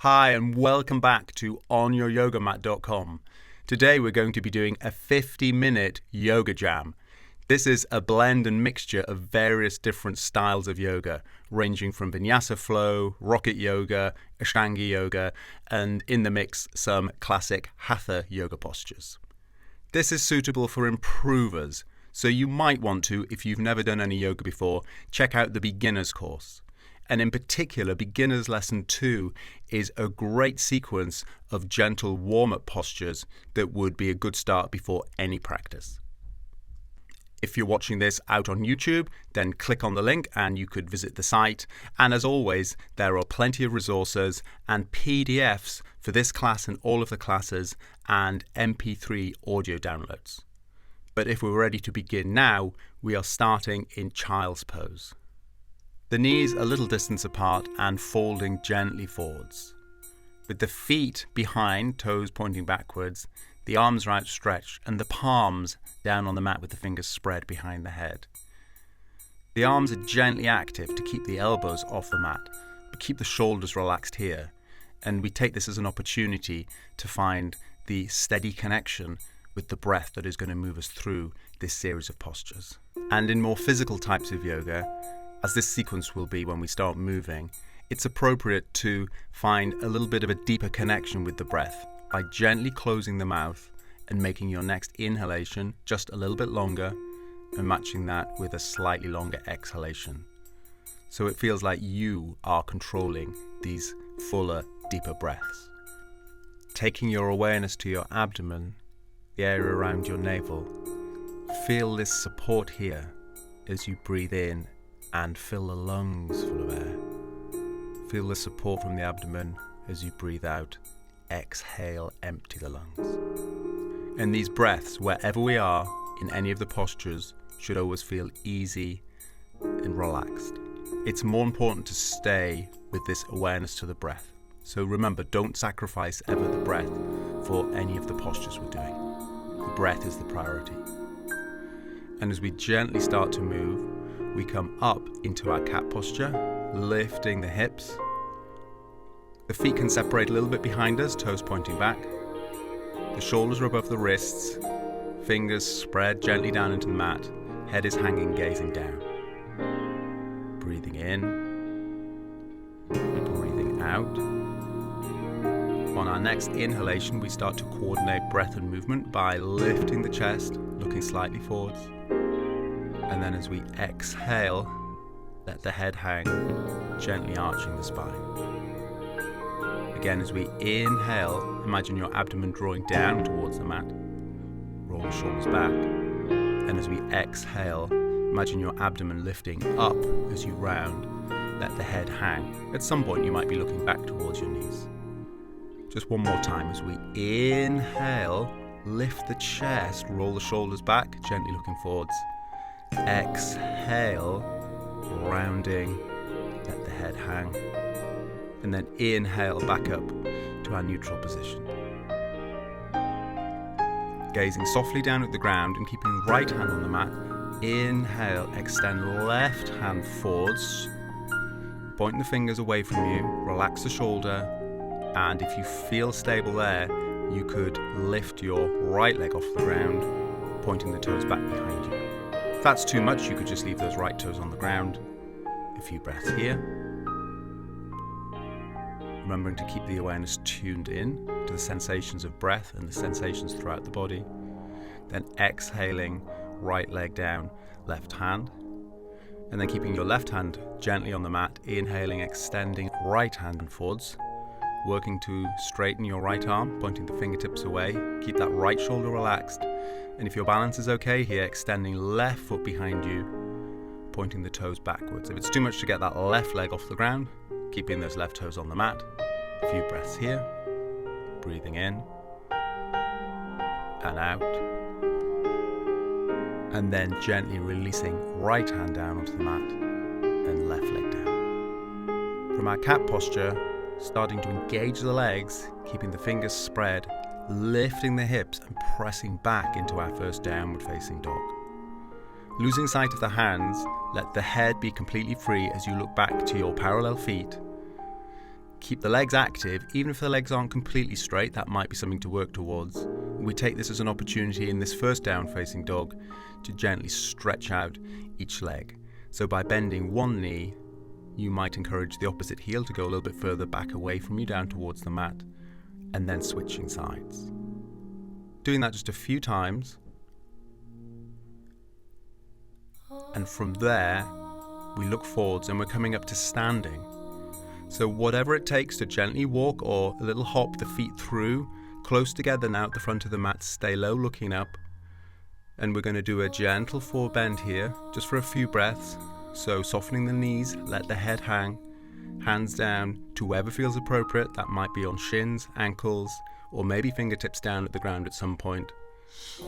Hi and welcome back to onyouryogamat.com. Today we're going to be doing a 50-minute yoga jam. This is a blend and mixture of various different styles of yoga, ranging from vinyasa flow, rocket yoga, Ashtanga Yoga, and in the mix some classic hatha yoga postures. This is suitable for improvers, so you might want to, if you've never done any yoga before, check out the beginner's course. And in particular, Beginner's Lesson 2 is a great sequence of gentle warm-up postures that would be a good start before any practice. If you're watching this out on YouTube, then click on the link and you could visit the site. And as always, there are plenty of resources and PDFs for this class and all of the classes and MP3 audio downloads. But if we're ready to begin now, we are starting in child's pose. The knees a little distance apart and folding gently forwards. With the feet behind, toes pointing backwards, the arms are outstretched and the palms down on the mat with the fingers spread behind the head. The arms are gently active to keep the elbows off the mat, but keep the shoulders relaxed here. And we take this as an opportunity to find the steady connection with the breath that is going to move us through this series of postures. And in more physical types of yoga, as this sequence will be when we start moving, it's appropriate to find a little bit of a deeper connection with the breath by gently closing the mouth and making your next inhalation just a little bit longer and matching that with a slightly longer exhalation. So it feels like you are controlling these fuller, deeper breaths. Taking your awareness to your abdomen, the area around your navel, feel this support here as you breathe in and fill the lungs full of air. Feel the support from the abdomen as you breathe out. Exhale, empty the lungs. And these breaths, wherever we are in any of the postures, should always feel easy and relaxed. It's more important to stay with this awareness to the breath. So remember, don't sacrifice ever the breath for any of the postures we're doing. The breath is the priority. And as we gently start to move, we come up into our cat posture, lifting the hips. The feet can separate a little bit behind us, toes pointing back. The shoulders are above the wrists, fingers spread gently down into the mat, head is hanging, gazing down. Breathing in, breathing out. On our next inhalation, we start to coordinate breath and movement by lifting the chest, looking slightly forwards. And then as we exhale, let the head hang, gently arching the spine. Again, as we inhale, imagine your abdomen drawing down towards the mat. Roll the shoulders back. And as we exhale, imagine your abdomen lifting up as you round. Let the head hang. At some point, you might be looking back towards your knees. Just one more time. As we inhale, lift the chest, roll the shoulders back, gently looking forwards. Exhale, rounding, let the head hang, and then inhale back up to our neutral position. Gazing softly down at the ground and keeping right hand on the mat, inhale, extend left hand forwards, point the fingers away from you, relax the shoulder, and if you feel stable there, you could lift your right leg off the ground, pointing the toes back behind you. If that's too much, you could just leave those right toes on the ground. A few breaths here. Remembering to keep the awareness tuned in to the sensations of breath and the sensations throughout the body. Then exhaling, right leg down, left hand. And then keeping your left hand gently on the mat, inhaling, extending right hand forwards. Working to straighten your right arm, pointing the fingertips away. Keep that right shoulder relaxed. And if your balance is okay here, extending left foot behind you, pointing the toes backwards. If it's too much to get that left leg off the ground, keeping those left toes on the mat. A few breaths here. Breathing in and out. And then gently releasing right hand down onto the mat and left leg down. From our cat posture, starting to engage the legs, keeping the fingers spread, lifting the hips and pressing back into our first downward facing dog. Losing sight of the hands, let the head be completely free as you look back to your parallel feet Keep the legs active, even if the legs aren't completely straight, that might be something to work towards. We take this as an opportunity in this first down facing dog to gently stretch out each leg. So by bending one knee, you might encourage the opposite heel to go a little bit further back away from you down towards the mat, and then switching sides. Doing that just a few times, and from there we look forwards and we're coming up to standing. So whatever it takes to gently walk or a little hop the feet through, close together now at the front of the mat, stay low looking up. And we're going to do a gentle forward bend here, just for a few breaths. So softening the knees, let the head hang, hands down to wherever feels appropriate. That might be on shins, ankles, or maybe fingertips down at the ground at some point.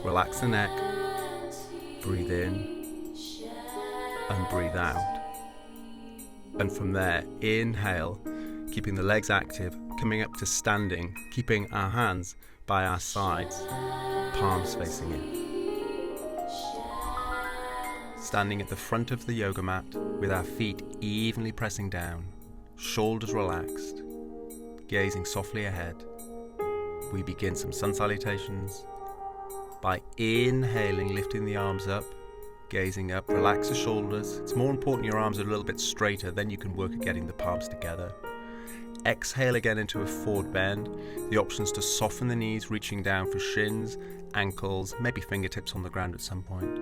Relax the neck, breathe in, and breathe out. And from there, inhale, keeping the legs active, coming up to standing, keeping our hands by our sides, palms facing in. Standing at the front of the yoga mat with our feet evenly pressing down, shoulders relaxed, gazing softly ahead. We begin some sun salutations by inhaling, lifting the arms up, gazing up, relax the shoulders. It's more important your arms are a little bit straighter, then you can work at getting the palms together. Exhale again into a forward bend. The options to soften the knees, reaching down for shins, ankles, maybe fingertips on the ground at some point.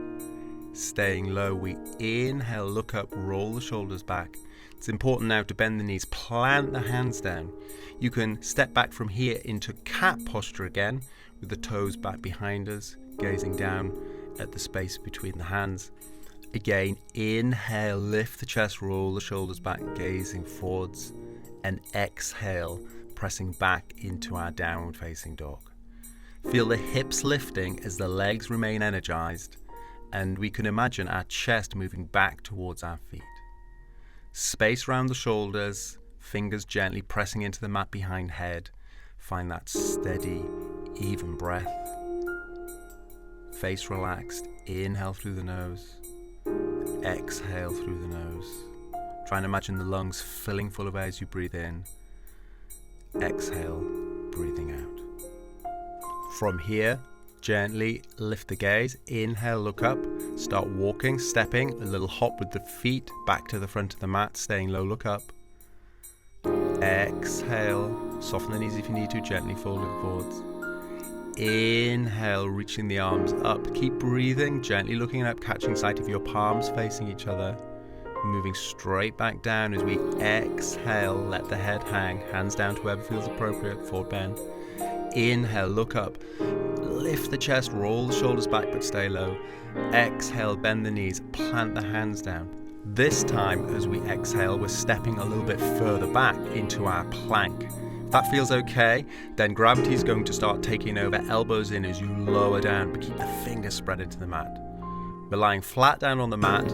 Staying low, we inhale, look up, roll the shoulders back. It's important now to bend the knees, plant the hands down. You can step back from here into cat posture again, with the toes back behind us, gazing down at the space between the hands. Again, inhale, lift the chest, roll the shoulders back, gazing forwards, and exhale, pressing back into our downward facing dog. Feel the hips lifting as the legs remain energized, and we can imagine our chest moving back towards our feet. Space around the shoulders, fingers gently pressing into the mat behind head. Find that steady, even breath. Face relaxed, inhale through the nose, exhale through the nose. Try and imagine the lungs filling full of air as you breathe in. Exhale, breathing out. From here, gently lift the gaze, inhale, look up, start walking, stepping, a little hop with the feet back to the front of the mat, staying low, look up. Exhale, soften the knees if you need to, gently folding forwards. Inhale, reaching the arms up, keep breathing, gently looking up, catching sight of your palms facing each other. Moving straight back down as we exhale, let the head hang, hands down to wherever feels appropriate, forward bend. Inhale, look up, lift the chest, roll the shoulders back but stay low. Exhale, bend the knees, plant the hands down. This time, as we exhale, we're stepping a little bit further back into our plank. If that feels okay, then gravity is going to start taking over, elbows in as you lower down, but keep the fingers spread into the mat. We're lying flat down on the mat,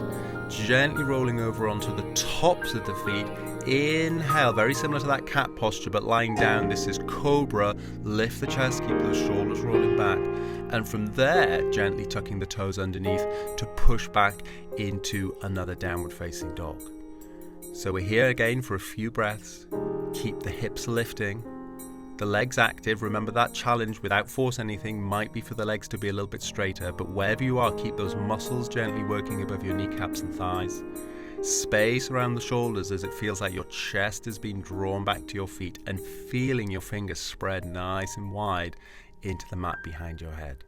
gently rolling over onto the tops of the feet. Inhale, very similar to that cat posture, but lying down. This is cobra. Lift the chest, keep those shoulders rolling back. And from there, gently tucking the toes underneath to push back into another downward facing dog. So we're here again for a few breaths. Keep the hips lifting, the legs active. Remember that challenge without force anything might be for the legs to be a little bit straighter, but wherever you are, keep those muscles gently working above your kneecaps and thighs. Space around the shoulders as it feels like your chest is being drawn back to your feet, and feeling your fingers spread nice and wide into the mat behind your head.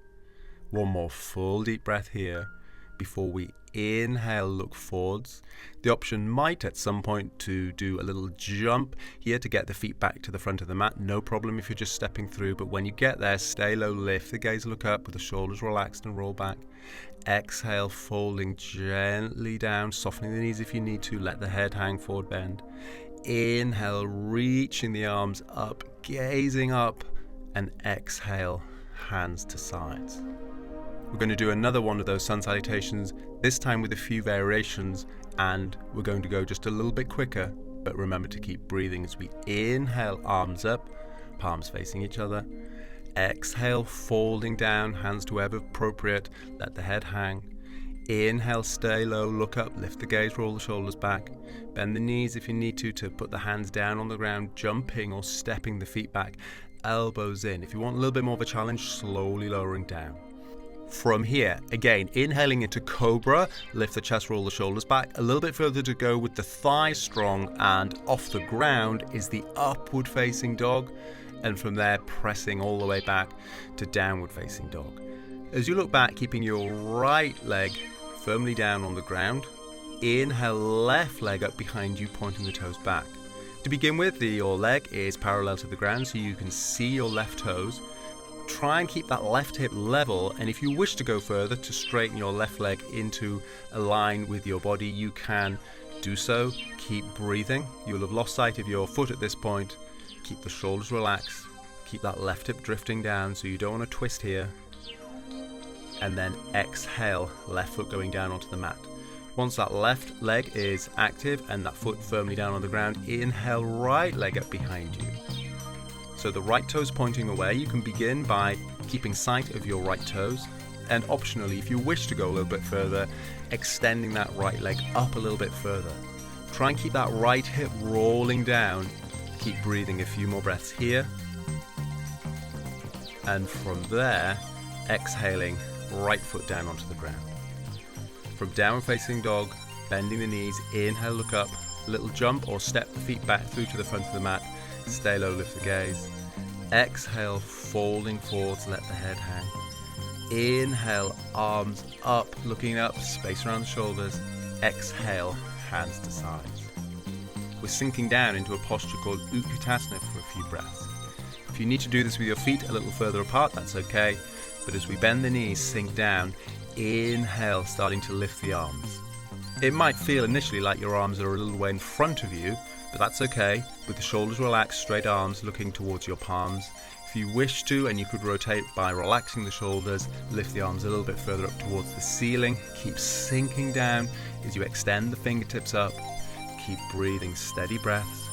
One more full deep breath here before we inhale, look forwards. The option might at some point to do a little jump here to get the feet back to the front of the mat. No problem if you're just stepping through, but when you get there, stay low, lift the gaze, look up with the shoulders relaxed and roll back. Exhale, folding gently down, softening the knees if you need to, let the head hang, forward bend. Inhale, reaching the arms up, gazing up, and exhale, hands to sides. We're going to do another one of those sun salutations, this time with a few variations, and we're going to go just a little bit quicker, but remember to keep breathing as we inhale, arms up, palms facing each other. Exhale, folding down, hands to wherever appropriate, let the head hang. Inhale, stay low, look up, lift the gaze, roll the shoulders back. Bend the knees if you need to put the hands down on the ground, jumping or stepping the feet back, elbows in. If you want a little bit more of a challenge, slowly lowering down. From here, again, inhaling into cobra, lift the chest, roll the shoulders back. A little bit further to go with the thighs strong, and off the ground is the upward facing dog. And from there, pressing all the way back to downward facing dog. As you look back, keeping your right leg firmly down on the ground, inhale, left leg up behind you, pointing the toes back. To begin with, your leg is parallel to the ground so you can see your left toes. Try and keep that left hip level, and if you wish to go further to straighten your left leg into a line with your body, you can do so. Keep breathing. You'll have lost sight of your foot at this point. Keep the shoulders relaxed. Keep that left hip drifting down so you don't want to twist here. And then exhale, left foot going down onto the mat. Once that left leg is active and that foot firmly down on the ground, inhale, right leg up behind you. So the right toes pointing away. You can begin by keeping sight of your right toes, and optionally, if you wish to go a little bit further, extending that right leg up a little bit further. Try and keep that right hip rolling down. Keep breathing a few more breaths here. And from there, exhaling, right foot down onto the ground. From downward facing dog, bending the knees, inhale, look up, little jump or step the feet back through to the front of the mat. Stay low, lift the gaze. Exhale, folding forwards, let the head hang. Inhale, arms up, looking up, space around the shoulders. Exhale, hands to sides. We're sinking down into a posture called Utkatasana for a few breaths. If you need to do this with your feet a little further apart, that's okay. But as we bend the knees, sink down, inhale, starting to lift the arms. It might feel initially like your arms are a little way in front of you, but that's okay. With the shoulders relaxed, straight arms looking towards your palms. If you wish to, and you could rotate by relaxing the shoulders, lift the arms a little bit further up towards the ceiling. Keep sinking down as you extend the fingertips up. Keep breathing steady breaths.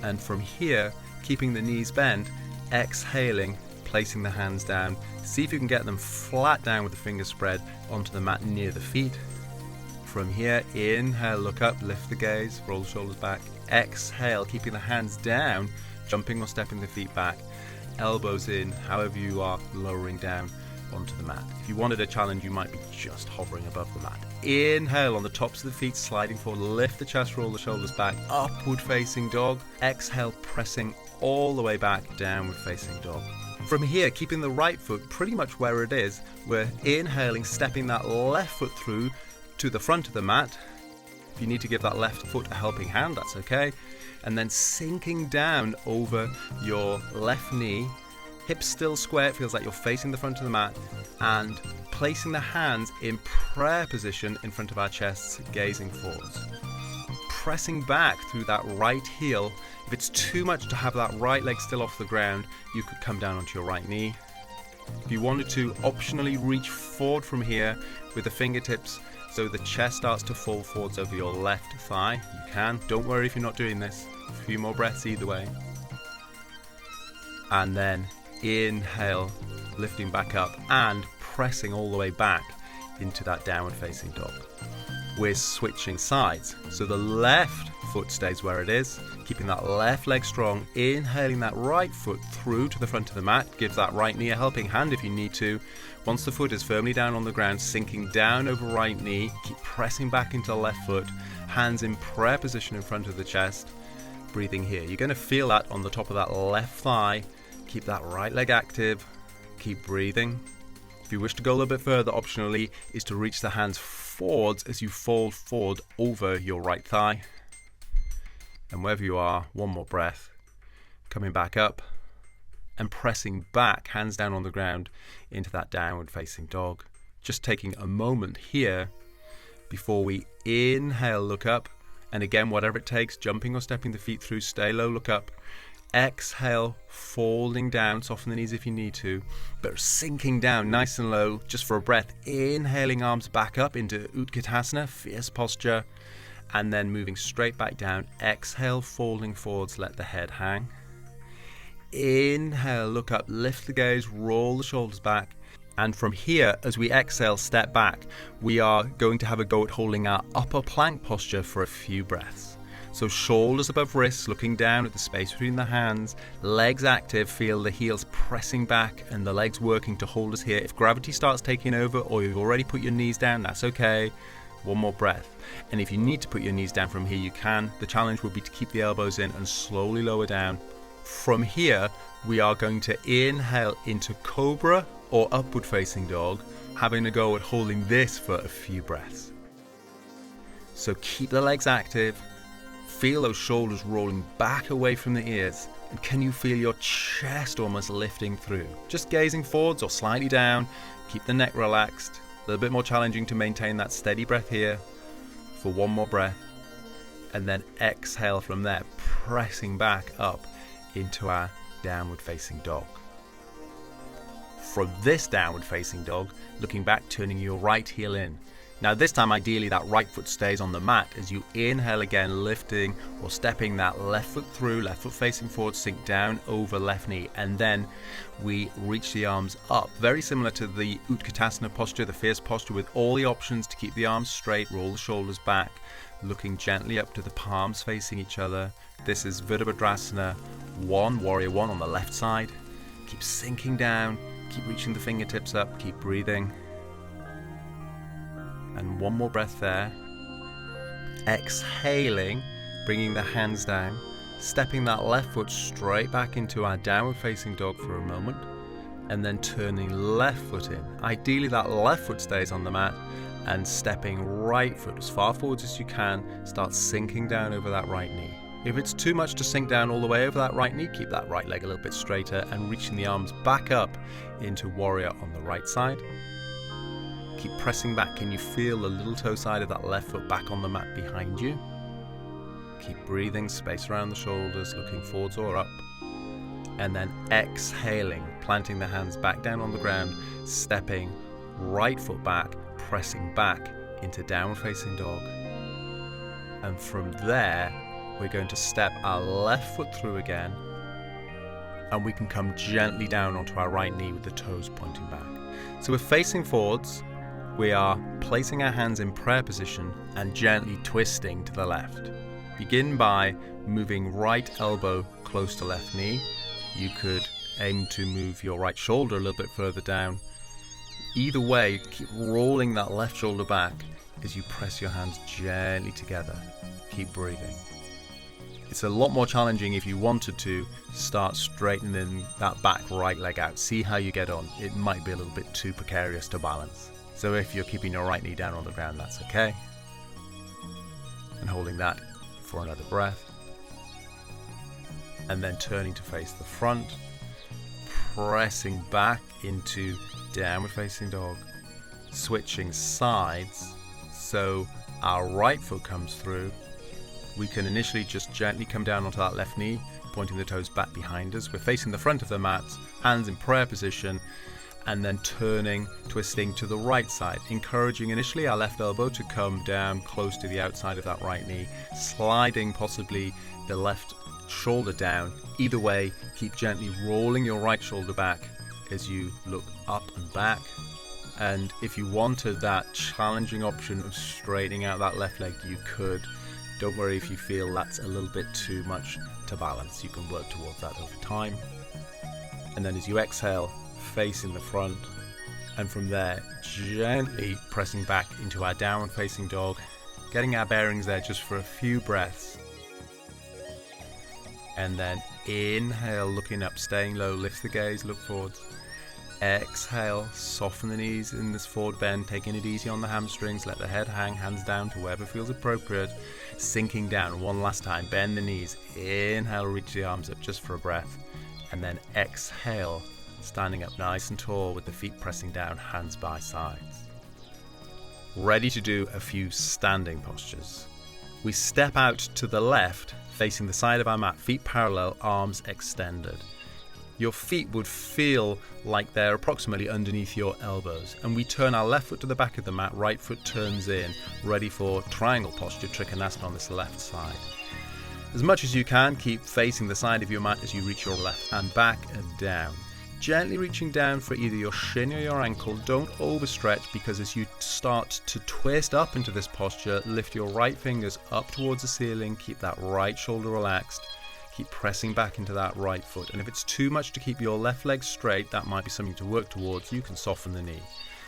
And from here, keeping the knees bent, exhaling, placing the hands down. See if you can get them flat down with the fingers spread onto the mat near the feet. From here, inhale, look up, lift the gaze, roll the shoulders back. Exhale, keeping the hands down, jumping or stepping the feet back. Elbows in, however you are, lowering down onto the mat. If you wanted a challenge, you might be just hovering above the mat. Inhale, on the tops of the feet, sliding forward, lift the chest, roll the shoulders back, upward facing dog. Exhale, pressing all the way back, downward facing dog. From here, keeping the right foot pretty much where it is, we're inhaling, stepping that left foot through to the front of the mat. If you need to give that left foot a helping hand, that's okay. And then sinking down over your left knee, hips still square, it feels like you're facing the front of the mat, and placing the hands in prayer position in front of our chests, gazing forwards. Pressing back through that right heel. If it's too much to have that right leg still off the ground, you could come down onto your right knee. If you wanted to, optionally reach forward from here with the fingertips so the chest starts to fall forwards over your left thigh. You can. Don't worry if you're not doing this. A few more breaths either way. And then inhale, lifting back up and pressing all the way back into that downward facing dog. We're switching sides. So the left foot stays where it is, keeping that left leg strong, inhaling that right foot through to the front of the mat. Give that right knee a helping hand if you need to. Once the foot is firmly down on the ground, sinking down over right knee, keep pressing back into the left foot, hands in prayer position in front of the chest. Breathing here. You're going to feel that on the top of that left thigh. Keep that right leg active. Keep breathing. If you wish to go a little bit further, optionally, is to reach the hands forwards as you fold forward over your right thigh. And wherever you are, one more breath. Coming back up and pressing back, hands down on the ground, into that downward facing dog. Just taking a moment here before we inhale, look up. And again, whatever it takes, jumping or stepping the feet through, stay low, look up. Exhale, folding down, soften the knees if you need to, but sinking down nice and low just for a breath. Inhaling, arms back up into Utkatasana, fierce posture, and then moving straight back down. Exhale, folding forwards, let the head hang. Inhale, look up, lift the gaze, roll the shoulders back. And from here, as we exhale, step back, we are going to have a go at holding our upper plank posture for a few breaths. So shoulders above wrists, looking down at the space between the hands, legs active, feel the heels pressing back and the legs working to hold us here. If gravity starts taking over or you've already put your knees down, that's okay. One more breath. And if you need to put your knees down from here, you can. The challenge would be to keep the elbows in and slowly lower down. From here, we are going to inhale into cobra or upward facing dog, having a go at holding this for a few breaths. So keep the legs active. Feel those shoulders rolling back away from the ears. And can you feel your chest almost lifting through? Just gazing forwards or slightly down. Keep the neck relaxed. A little bit more challenging to maintain that steady breath here for one more breath. And then exhale from there, pressing back up into our downward facing dog. From this downward facing dog, looking back, turning your right heel in. Now this time, ideally, that right foot stays on the mat as you inhale again, lifting or stepping that left foot through, left foot facing forward, sink down over left knee. And then we reach the arms up. Very similar to the Utkatasana posture, the fierce posture, with all the options to keep the arms straight, roll the shoulders back, looking gently up to the palms facing each other. This is Virabhadrasana 1, Warrior 1 on the left side. Keep sinking down, keep reaching the fingertips up, keep breathing. And one more breath there. Exhaling, bringing the hands down, stepping that left foot straight back into our downward facing dog for a moment, and then turning left foot in. Ideally, that left foot stays on the mat, and stepping right foot as far forwards as you can, start sinking down over that right knee. If it's too much to sink down all the way over that right knee, keep that right leg a little bit straighter and reaching the arms back up into warrior on the right side. Keep pressing back. Can you feel the little toe side of that left foot back on the mat behind you? Keep breathing, space around the shoulders, looking forwards or up. And then exhaling, planting the hands back down on the ground, stepping right foot back, pressing back into downward facing dog. And from there, we're going to step our left foot through again, and we can come gently down onto our right knee with the toes pointing back. So we're facing forwards. We are placing our hands in prayer position and gently twisting to the left. Begin by moving right elbow close to left knee. You could aim to move your right shoulder a little bit further down. Either way, keep rolling that left shoulder back as you press your hands gently together. Keep breathing. It's a lot more challenging if you wanted to start straightening that back right leg out. See how you get on. It might be a little bit too precarious to balance. So if you're keeping your right knee down on the ground, that's okay. And holding that for another breath. And then turning to face the front, pressing back into downward facing dog, switching sides. So our right foot comes through. We can initially just gently come down onto that left knee, pointing the toes back behind us. We're facing the front of the mat, hands in prayer position, and then turning, twisting to the right side, encouraging initially our left elbow to come down close to the outside of that right knee, sliding possibly the left shoulder down. Either way, keep gently rolling your right shoulder back as you look up and back. And if you wanted that challenging option of straightening out that left leg, you could. Don't worry if you feel that's a little bit too much to balance. You can work towards that over time. And then as you exhale, facing the front, and from there gently pressing back into our downward facing dog, getting our bearings there just for a few breaths. And then inhale, looking up, staying low, lift the gaze, look forwards. Exhale, soften the knees in this forward bend, taking it easy on the hamstrings, let the head hang, hands down to wherever feels appropriate. Sinking down one last time, bend the knees, inhale, reach the arms up just for a breath, and then exhale, standing up nice and tall with the feet pressing down, hands by sides. Ready to do a few standing postures. We step out to the left, facing the side of our mat, feet parallel, arms extended. Your feet would feel like they're approximately underneath your elbows. And we turn our left foot to the back of the mat, right foot turns in, ready for triangle posture, Trikonasana on this left side. As much as you can, keep facing the side of your mat as you reach your left hand back and down. Gently reaching down for either your shin or your ankle. Don't overstretch, because as you start to twist up into this posture, lift your right fingers up towards the ceiling. Keep that right shoulder relaxed. Keep pressing back into that right foot. And if it's too much to keep your left leg straight, that might be something to work towards. You can soften the knee.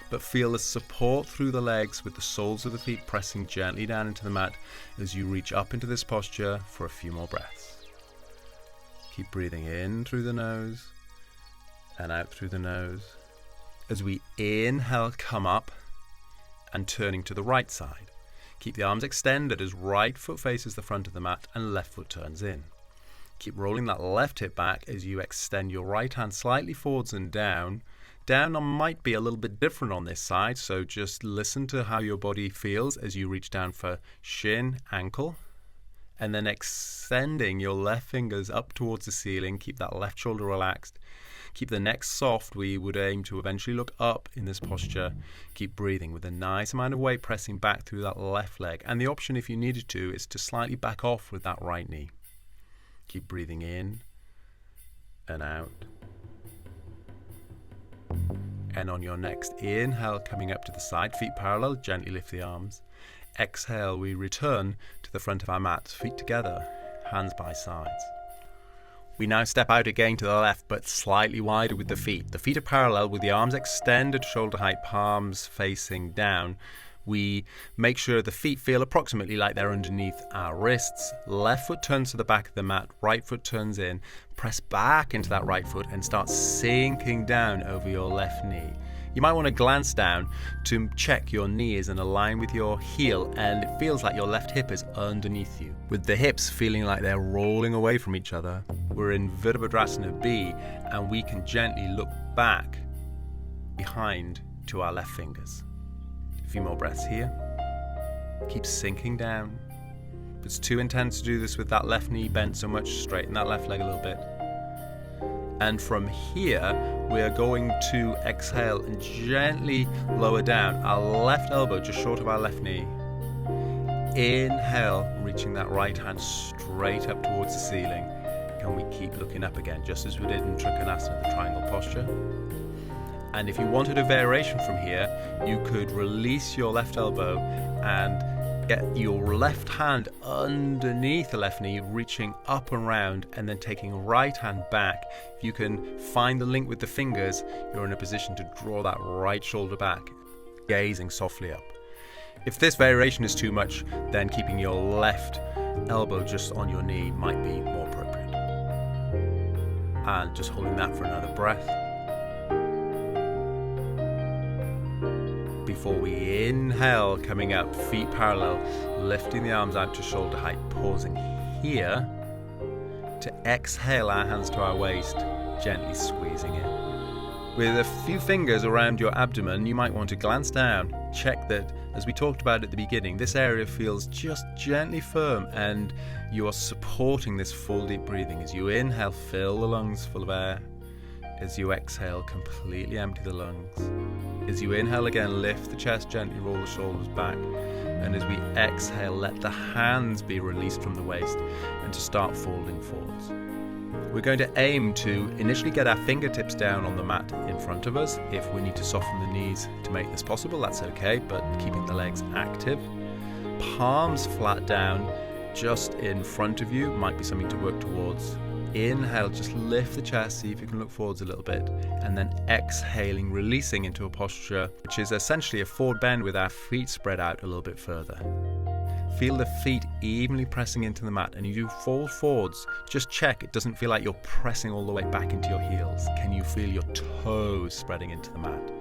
But feel the support through the legs with the soles of the feet pressing gently down into the mat as you reach up into this posture for a few more breaths. Keep breathing in through the nose and out through the nose. As we inhale, come up and turning to the right side. Keep the arms extended as right foot faces the front of the mat and left foot turns in. Keep rolling that left hip back as you extend your right hand slightly forwards and down. Down might be a little bit different on this side, so just listen to how your body feels as you reach down for shin, ankle, and then extending your left fingers up towards the ceiling. Keep that left shoulder relaxed. Keep the neck soft. We would aim to eventually look up in this posture. Keep breathing with a nice amount of weight pressing back through that left leg. And the option, if you needed to, is to slightly back off with that right knee. Keep breathing in and out. And on your next inhale, coming up to the side, feet parallel, gently lift the arms. Exhale, we return to the front of our mat, feet together, hands by sides. We now step out again to the left, but slightly wider with the feet. The feet are parallel with the arms extended, shoulder height, palms facing down. We make sure the feet feel approximately like they're underneath our wrists. Left foot turns to the back of the mat, right foot turns in. Press back into that right foot and start sinking down over your left knee. You might want to glance down to check your knee is in a line with your heel and it feels like your left hip is underneath you. With the hips feeling like they're rolling away from each other, we're in Virabhadrasana B and we can gently look back behind to our left fingers. A few more breaths here. Keep sinking down. If it's too intense to do this with that left knee bent so much, straighten that left leg a little bit. And from here, we are going to exhale and gently lower down our left elbow just short of our left knee. Inhale, reaching that right hand straight up towards the ceiling. And we keep looking up again, just as we did in Trikonasana, the triangle posture. And if you wanted a variation from here, you could release your left elbow and get your left hand underneath the left knee, reaching up and round, and then taking right hand back. If you can find the link with the fingers, you're in a position to draw that right shoulder back, gazing softly up. If this variation is too much, then keeping your left elbow just on your knee might be more appropriate. And just holding that for another breath. Before we inhale, coming up, feet parallel, lifting the arms out to shoulder height, pausing here to exhale our hands to our waist, gently squeezing in. With a few fingers around your abdomen, you might want to glance down, check that, as we talked about at the beginning, this area feels just gently firm and you are supporting this full deep breathing. As you inhale, fill the lungs full of air. As you exhale, completely empty the lungs. As you inhale again, lift the chest, gently roll the shoulders back. And as we exhale, let the hands be released from the waist and to start folding forwards. We're going to aim to initially get our fingertips down on the mat in front of us. If we need to soften the knees to make this possible, that's okay, but keeping the legs active. Palms flat down, just in front of you, might be something to work towards. Inhale, just lift the chest, see if you can look forwards a little bit, and then exhaling, releasing into a posture which is essentially a forward bend with our feet spread out a little bit further. Feel the feet evenly pressing into the mat, and you fold forwards. Just check it doesn't feel like you're pressing all the way back into your heels. Can you feel your toes spreading into the mat?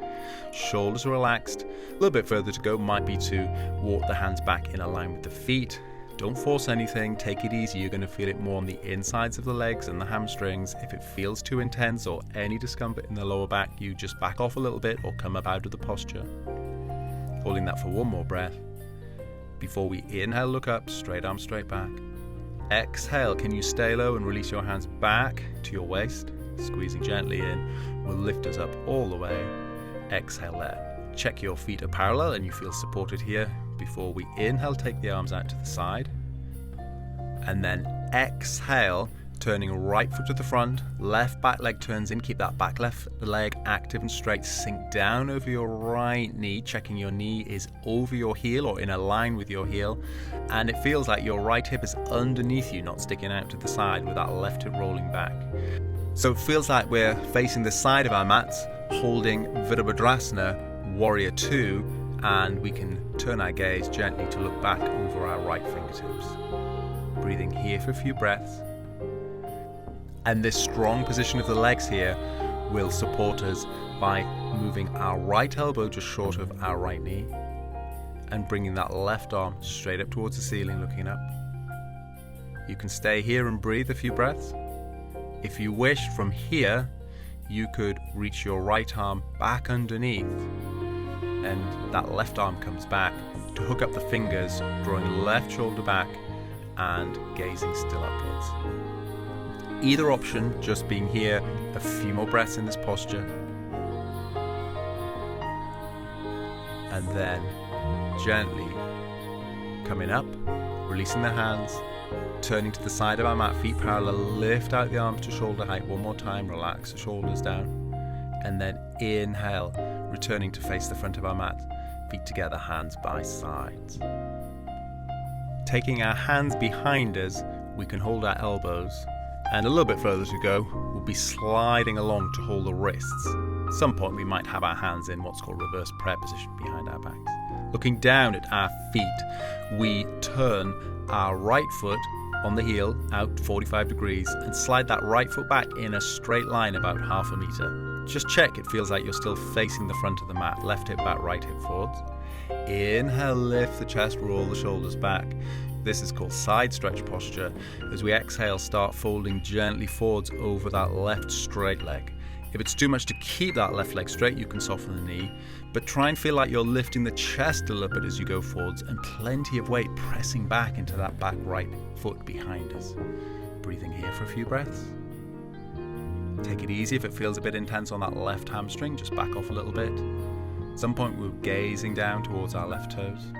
Shoulders are relaxed. A little bit further to go might be to walk the hands back in a line with the feet. Don't force anything, take it easy. You're going to feel it more on the insides of the legs and the hamstrings. If it feels too intense or any discomfort in the lower back, you just back off a little bit or come up out of the posture. Holding that for one more breath. Before we inhale, look up, straight arms straight back. Exhale, can you stay low and release your hands back to your waist? Squeezing gently in will lift us up all the way. Exhale there. Check your feet are parallel and you feel supported here. Before we inhale, take the arms out to the side. And then exhale, Turning right foot to the front, left back leg turns in, keep that back left leg active and straight, sink down over your right knee, checking your knee is over your heel or in a line with your heel, and it feels like your right hip is underneath you, not sticking out to the side with that left hip rolling back. So it feels like we're facing the side of our mats, holding Virabhadrasana, Warrior 2, and we can turn our gaze gently to look back over our right fingertips. Breathing here for a few breaths. And this strong position of the legs here will support us by moving our right elbow just short of our right knee and bringing that left arm straight up towards the ceiling, looking up. You can stay here and breathe a few breaths. If you wish, from here, you could reach your right arm back underneath and that left arm comes back to hook up the fingers, drawing left shoulder back and gazing still upwards. Either option, just being here, a few more breaths in this posture. And then gently coming up, releasing the hands, turning to the side of our mat, feet parallel, lift out the arms to shoulder height. One more time, relax the shoulders down. And then inhale, returning to face the front of our mat, feet together, hands by sides. Taking our hands behind us, we can hold our elbows. And a little bit further to go, we'll be sliding along to hold the wrists. At some point we might have our hands in what's called reverse prayer position behind our backs. Looking down at our feet, we turn our right foot on the heel out 45 degrees and slide that right foot back in a straight line about half a meter. Just check it feels like you're still facing the front of the mat. Left hip back, right hip forwards. Inhale, lift the chest, roll the shoulders back. This is called side stretch posture. As we exhale, start folding gently forwards over that left straight leg. If it's too much to keep that left leg straight, you can soften the knee, but try and feel like you're lifting the chest a little bit as you go forwards and plenty of weight pressing back into that back right foot behind us. Breathing here for a few breaths. Take it easy. If it feels a bit intense on that left hamstring, just back off a little bit. At some point, we're gazing down towards our left toes.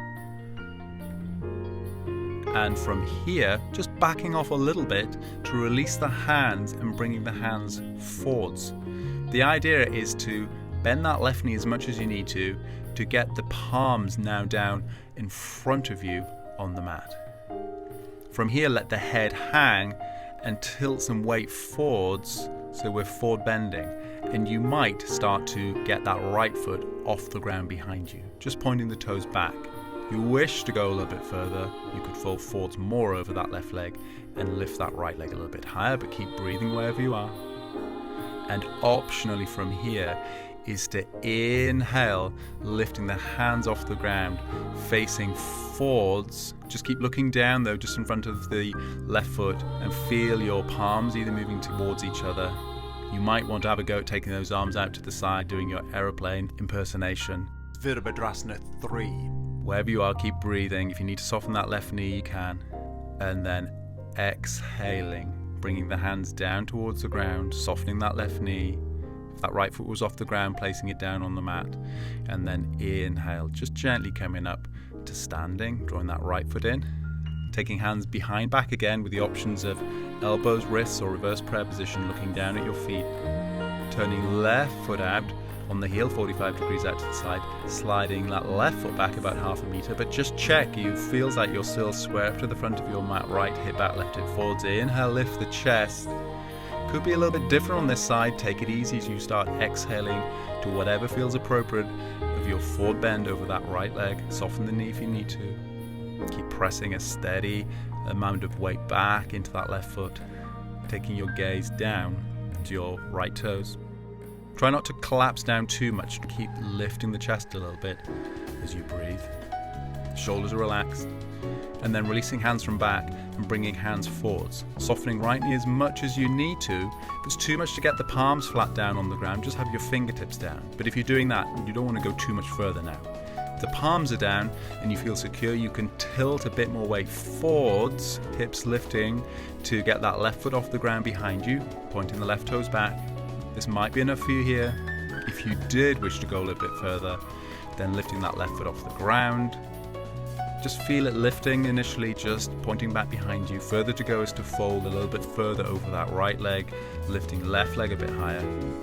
And from here, just backing off a little bit to release the hands and bringing the hands forwards. The idea is to bend that left knee as much as you need to get the palms now down in front of you on the mat. From here, let the head hang and tilt some weight forwards so we're forward bending. And you might start to get that right foot off the ground behind you, just pointing the toes back. If you wish to go a little bit further, you could fold forwards more over that left leg and lift that right leg a little bit higher, but keep breathing wherever you are. And optionally from here is to inhale, lifting the hands off the ground, facing forwards. Just keep looking down though, just in front of the left foot, and feel your palms either moving towards each other. You might want to have a go at taking those arms out to the side, doing your aeroplane impersonation. Virabhadrasana 3. Wherever you are, keep breathing. If you need to soften that left knee, you can. And then exhaling, bringing the hands down towards the ground, softening that left knee. If that right foot was off the ground, placing it down on the mat. And then inhale, just gently coming up to standing, drawing that right foot in. Taking hands behind back again with the options of elbows, wrists, or reverse prayer position, looking down at your feet. Turning left foot out on the heel, 45 degrees out to the side, sliding that left foot back about half a meter, but just check, it feels like you're still square up to the front of your mat, right hip back, left hip forwards. Inhale, lift the chest. Could be a little bit different on this side. Take it easy as you start exhaling to whatever feels appropriate of your forward bend over that right leg. Soften the knee if you need to. Keep pressing a steady amount of weight back into that left foot, taking your gaze down to your right toes. Try not to collapse down too much. Keep lifting the chest a little bit as you breathe. Shoulders are relaxed. And then releasing hands from back and bringing hands forwards. Softening right knee as much as you need to. If it's too much to get the palms flat down on the ground, just have your fingertips down. But if you're doing that, you don't want to go too much further now. If the palms are down and you feel secure, you can tilt a bit more weight forwards, hips lifting to get that left foot off the ground behind you, pointing the left toes back. This might be enough for you here. If you did wish to go a little bit further, then lifting that left foot off the ground, Just feel it lifting initially, just pointing back behind you. Further to go is to fold a little bit further over that right leg, lifting left leg a bit higher.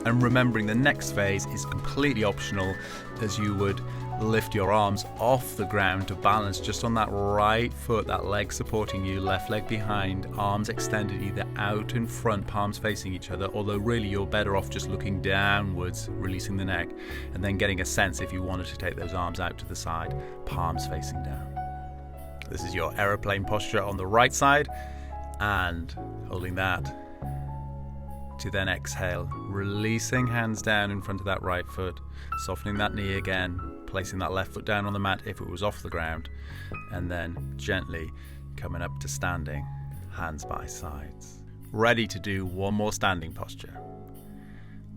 And remembering the next phase is completely optional, as you would lift your arms off the ground to balance just on that right foot, that leg supporting you, left leg behind, arms extended either out in front, palms facing each other, although really you're better off just looking downwards, releasing the neck, and then getting a sense if you wanted to take those arms out to the side, palms facing down. This is your aeroplane posture on the right side, and holding that to then exhale, releasing hands down in front of that right foot, softening that knee again, placing that left foot down on the mat if it was off the ground, and then gently coming up to standing, hands by sides. Ready to do one more standing posture.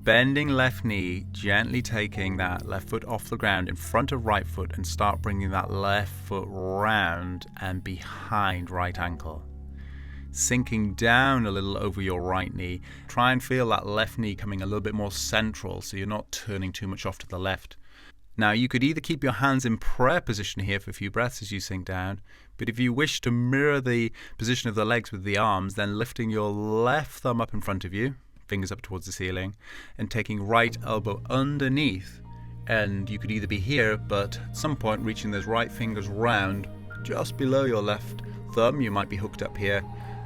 Bending left knee, gently taking that left foot off the ground in front of right foot and start bringing that left foot round and behind right ankle. Sinking down a little over your right knee. Try and feel that left knee coming a little bit more central so you're not turning too much off to the left. Now you could either keep your hands in prayer position here for a few breaths as you sink down, but if you wish to mirror the position of the legs with the arms, then lifting your left thumb up in front of you, fingers up towards the ceiling, and taking right elbow underneath. And you could either be here, but at some point reaching those right fingers round just below your left thumb. You might be hooked up here,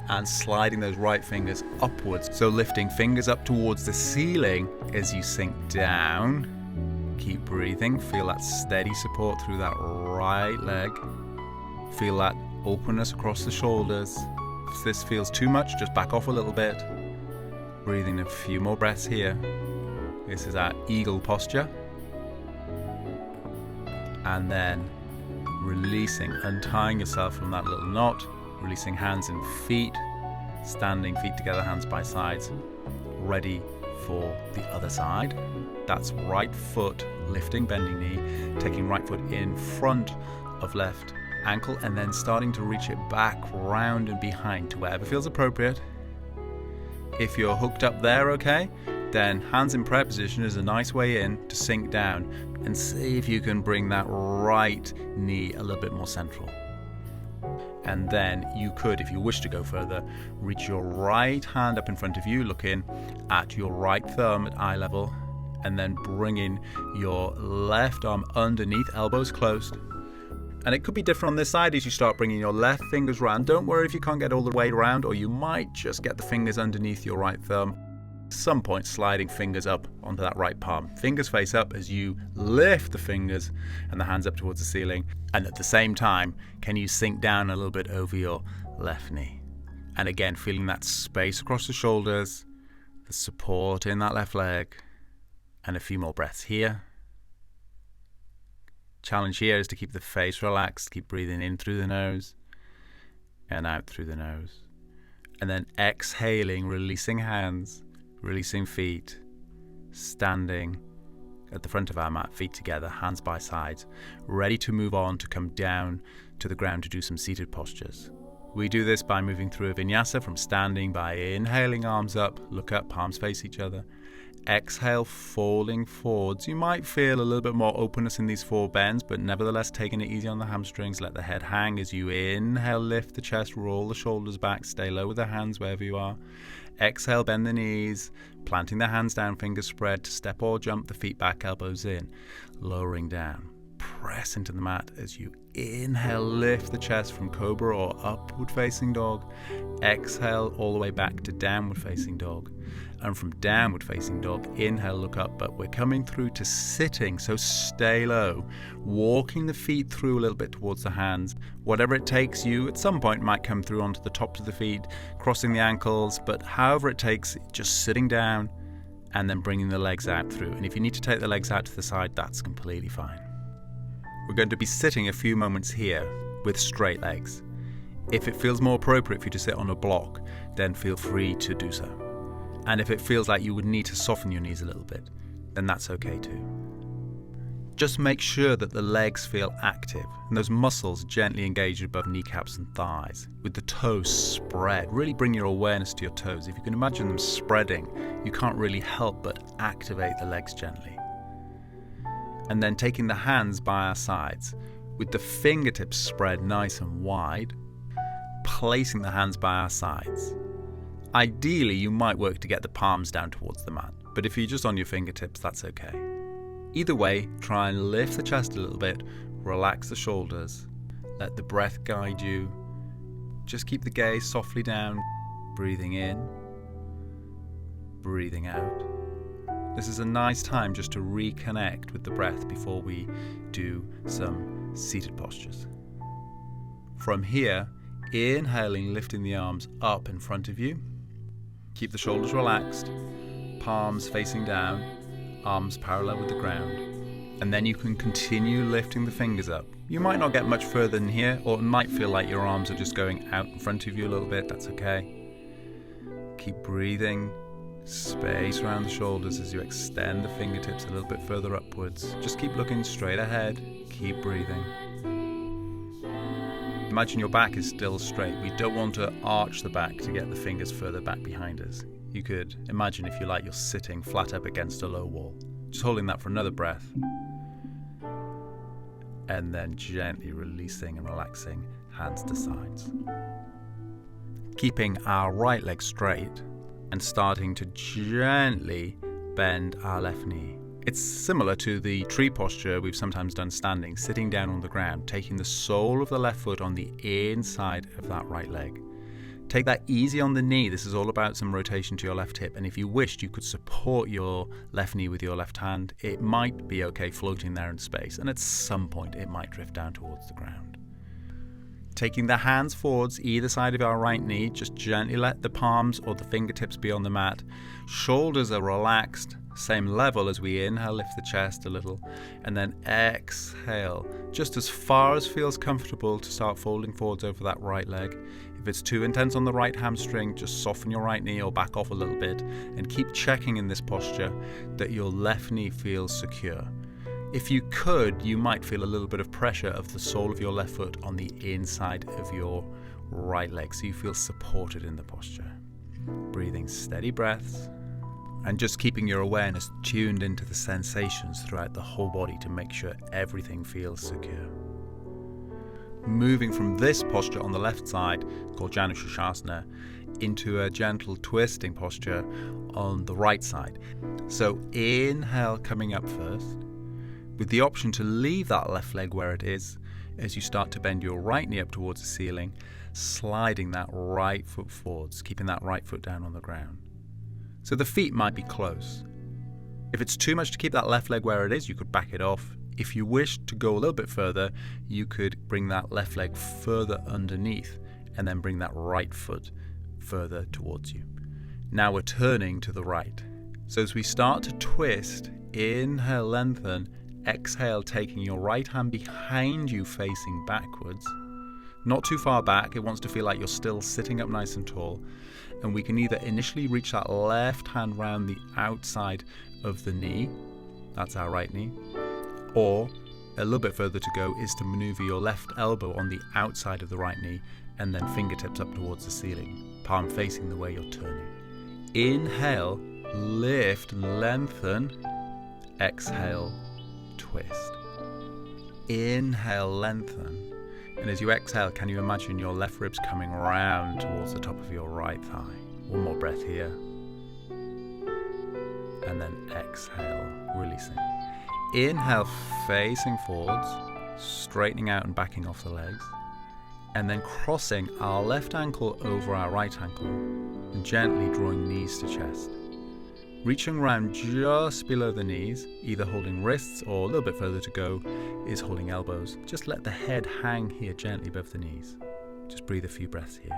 and sliding those right fingers upwards. So lifting fingers up towards the ceiling as you sink down. Keep breathing. Feel that steady support through that right leg. Feel that openness across the shoulders. If this feels too much, just back off a little bit. Breathing a few more breaths here. This is our eagle posture. And then releasing, untying yourself from that little knot, releasing hands and feet, standing feet together, hands by sides, ready for the other side. That's right foot lifting, bending knee, taking right foot in front of left ankle, and then starting to reach it back, round and behind to wherever feels appropriate. If you're hooked up there, okay, then hands in prayer position is a nice way in to sink down, and see if you can bring that right knee a little bit more central. And then you could, if you wish to go further, reach your right hand up in front of you, looking at your right thumb at eye level, and then bringing your left arm underneath, elbows closed. And it could be different on this side as you start bringing your left fingers round. Don't worry if you can't get all the way around, or you might just get the fingers underneath your right thumb. At some point, sliding fingers up onto that right palm. Fingers face up as you lift the fingers and the hands up towards the ceiling. And at the same time, can you sink down a little bit over your left knee? And again, feeling that space across the shoulders, the support in that left leg, and a few more breaths here. Challenge here is to keep the face relaxed, keep breathing in through the nose and out through the nose. And then exhaling, releasing hands, releasing feet, standing at the front of our mat, feet together, hands by sides, ready to move on to come down to the ground to do some seated postures. We do this by moving through a vinyasa from standing by inhaling, arms up, look up, palms face each other. Exhale, falling forwards. You might feel a little bit more openness in these four bends, but nevertheless taking it easy on the hamstrings. Let the head hang as you inhale, lift the chest, roll the shoulders back, stay low with the hands wherever you are. Exhale, bend the knees, planting the hands down, fingers spread to step or jump the feet back, elbows in, lowering down. Press into the mat as you inhale, lift the chest from cobra or upward facing dog. Exhale all the way back to downward facing dog. And from downward facing dog, inhale, look up, but we're coming through to sitting, so stay low. Walking the feet through a little bit towards the hands. Whatever it takes you, at some point might come through onto the tops of the feet, crossing the ankles, but however it takes, just sitting down and then bringing the legs out through. And if you need to take the legs out to the side, that's completely fine. We're going to be sitting a few moments here with straight legs. If it feels more appropriate for you to sit on a block, then feel free to do so. And if it feels like you would need to soften your knees a little bit, then that's okay too. Just make sure that the legs feel active and those muscles gently engaged above kneecaps and thighs, with the toes spread. Really bring your awareness to your toes. If you can imagine them spreading, you can't really help but activate the legs gently. And then taking the hands by our sides, with the fingertips spread nice and wide, placing the hands by our sides. Ideally, you might work to get the palms down towards the mat, but if you're just on your fingertips, that's okay. Either way, try and lift the chest a little bit, relax the shoulders, let the breath guide you. Just keep the gaze softly down, breathing in, breathing out. This is a nice time just to reconnect with the breath before we do some seated postures. From here, inhaling, lifting the arms up in front of you. Keep the shoulders relaxed, palms facing down, arms parallel with the ground. And then you can continue lifting the fingers up. You might not get much further than here, or it might feel like your arms are just going out in front of you a little bit. That's okay. Keep breathing. Space around the shoulders as you extend the fingertips a little bit further upwards. Just keep looking straight ahead. Keep breathing. Imagine your back is still straight. We don't want to arch the back to get the fingers further back behind us. You could imagine, if you like, you're sitting flat up against a low wall. Just holding that for another breath. And then gently releasing and relaxing, hands to sides. Keeping our right leg straight and starting to gently bend our left knee. It's similar to the tree posture we've sometimes done standing, sitting down on the ground, taking the sole of the left foot on the inside of that right leg. Take that easy on the knee. This is all about some rotation to your left hip, and if you wished, you could support your left knee with your left hand. It might be okay floating there in space, and at some point it might drift down towards the ground. Taking the hands forwards either side of our right knee, just gently let the palms or the fingertips be on the mat. Shoulders are relaxed, same level as we inhale, lift the chest a little, and then exhale, just as far as feels comfortable to start folding forwards over that right leg. If it's too intense on the right hamstring, just soften your right knee or back off a little bit, and keep checking in this posture that your left knee feels secure. If you could, you might feel a little bit of pressure of the sole of your left foot on the inside of your right leg, so you feel supported in the posture. Breathing steady breaths, and just keeping your awareness tuned into the sensations throughout the whole body to make sure everything feels secure. Moving from this posture on the left side, called Janushasana, into a gentle twisting posture on the right side. So inhale, coming up first, with the option to leave that left leg where it is as you start to bend your right knee up towards the ceiling, sliding that right foot forwards, keeping that right foot down on the ground. So the feet might be close. If it's too much to keep that left leg where it is, you could back it off. If you wish to go a little bit further, you could bring that left leg further underneath and then bring that right foot further towards you. Now we're turning to the right. So as we start to twist, inhale, lengthen, exhale, taking your right hand behind you facing backwards. Not too far back, it wants to feel like you're still sitting up nice and tall. And we can either initially reach that left hand round the outside of the knee, that's our right knee, or a little bit further to go is to maneuver your left elbow on the outside of the right knee and then fingertips up towards the ceiling, palm facing the way you're turning. Inhale, lift and lengthen, exhale, twist. Inhale, lengthen. And as you exhale, can you imagine your left ribs coming round towards the top of your right thigh? One more breath here. And then exhale, releasing. Inhale, facing forwards, straightening out and backing off the legs. And then crossing our left ankle over our right ankle and gently drawing knees to chest. Reaching around just below the knees, either holding wrists or a little bit further to go is holding elbows. Just let the head hang here gently above the knees. Just breathe a few breaths here.